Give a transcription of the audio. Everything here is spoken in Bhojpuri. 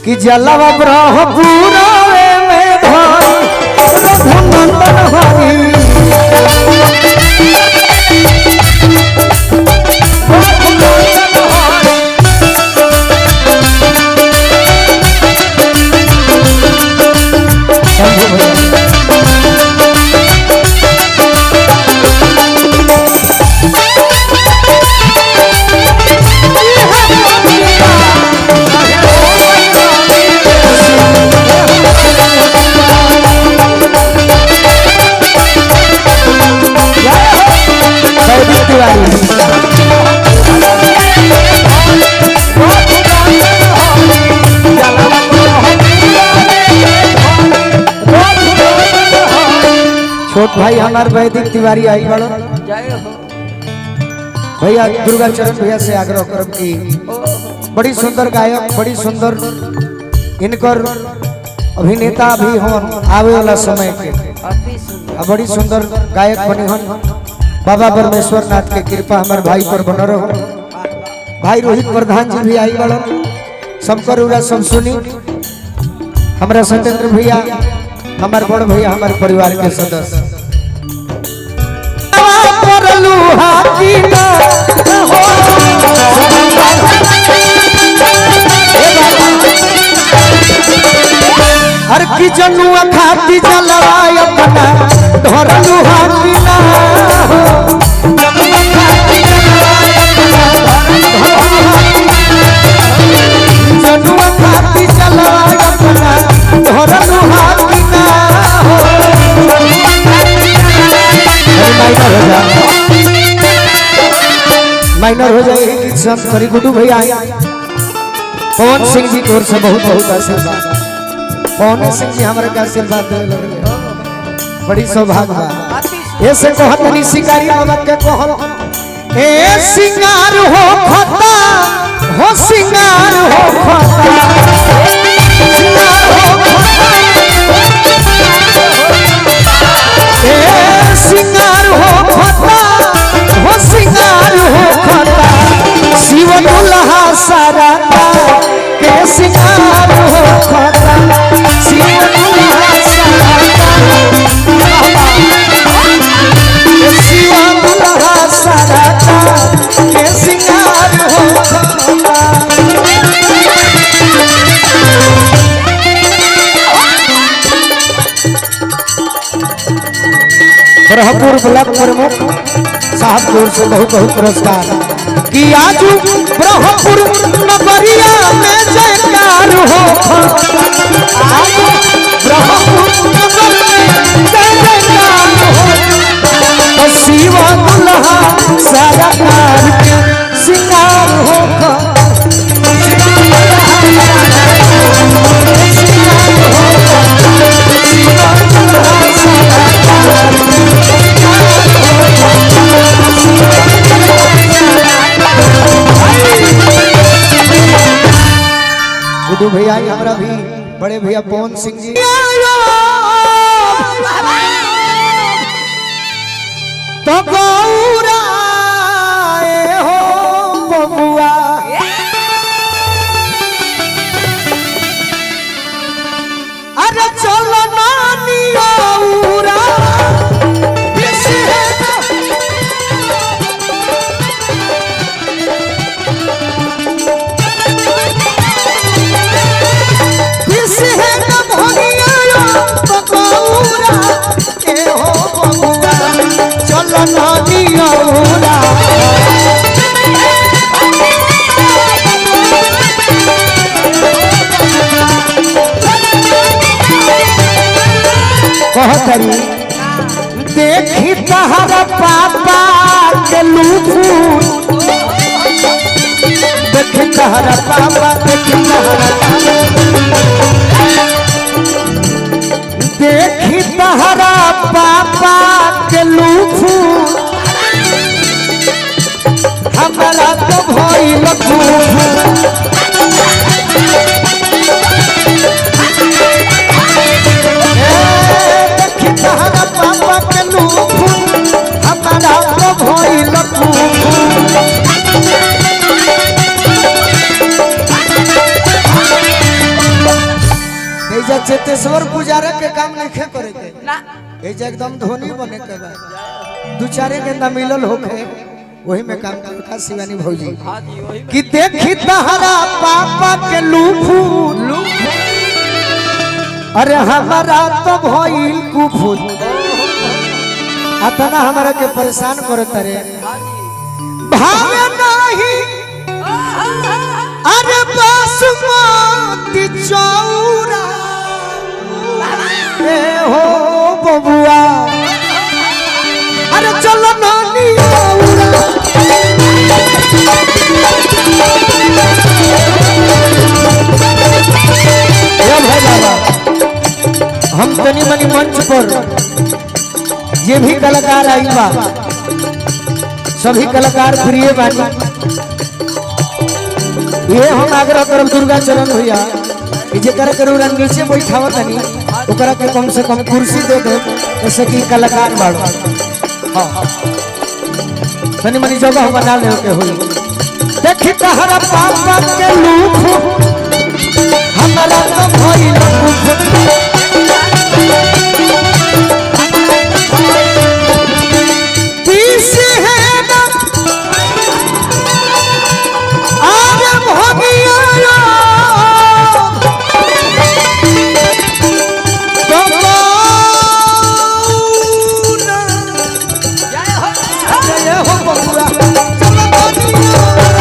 कि जलवा ब्रह्मपुर में भाई रघुनंदन हरि छोट भाई हमार वैदिक तिवारी आई बड़ो भैया दुर्गा चरण भैया से आग्रह करब की बड़ी सुंदर गायक बड़ी सुंदर इनकर अभिनेता भी होन आवे वाला समय के बड़ी सुंदर गायक बनी होन बाबा परमेश्वर नाथ के कृपा हमार भाई पर बन रहो। भाई रोहित प्रधान जी भी आई बड़ो सबकर उरा सब सुनी हमारा सत्येंद्र भैया हमारे बड़ भैया हमारे परिवार के सदस्य हर की जनुआ खाती जलवाय अपना धरलू हाकिना जनुआ खाती जलवाय अपना धरलू हाकिना माइनर हो जाए सॉरी गुड्डू भैया पवन सिंह जी की ओर से बहुत बहुत आशीर्वाद। पवन सिंह जी हमारे का आशीर्वाद दे लगे बड़ी सौभाग्य बा ऐसे कहतनी शिकारी बाबा के कहल ए सिंगार हो खता हो सिंगार हो खता सिंगार हो खता हो सिंगार हो खता शिव दुल्हा सारा के सिंगार हो खता शिव दुल्हा सारा शिव दुल्हा सारा के सिंगार हो खता। ब्रह्मपुर ब्लॉक प्रमुख साहब की ओर से बहुत बहुत पुरस्कार कि आज ब्रह्मपुर नगरिया में जयकार हो आज ब्रह्मपुर नगर में जयकार हो शिव दुल्हा सारा कार के सिंगार हो गुड्डू भैया हमारा भी बड़े भैया पवन सिंह जी तो गौरा हो बबुआ अरे चलो नानिया देखी तहरा पापा के लूफू देखी तहरा पापा देखी तहरा पापा के लूफू हमारा तो भइल तहरा पापा के लूफू हमारा तो भइल एजा चेतेश्वर पुजारा के काम नहीं करे के ना एजा एकदम धोनी बने के बा दू चारे गेंदा मिलल होखे वही में काम कर का शिवानी भौजी हां जी वही कि देखी तहरा पापा के लूफू अरे हमारा तो भइल कुफुत अतना हमारा के परेशान करत रे भावे नहीं अरे बासमती चौरा ए हो बबुआ अरे चलो नानी औरा ये भाई बाबा हम तनी मनी मंच पर ये भी कलाकार आई बा सभी कलाकार प्रिय बानी ये हम आग्रह करब दुर्गा चरण भैया कि जेकर करू रंग नीचे बैठावत तनी ओकरा के कम से कम कुर्सी दे दे जैसे कि कलाकार बाड़ हां तनी मनी जगह बना ले के होई देखी तहरा पापा के लूख हमरा तो भइल पीस है ना आगे भगिया जय हो बबुआ चलो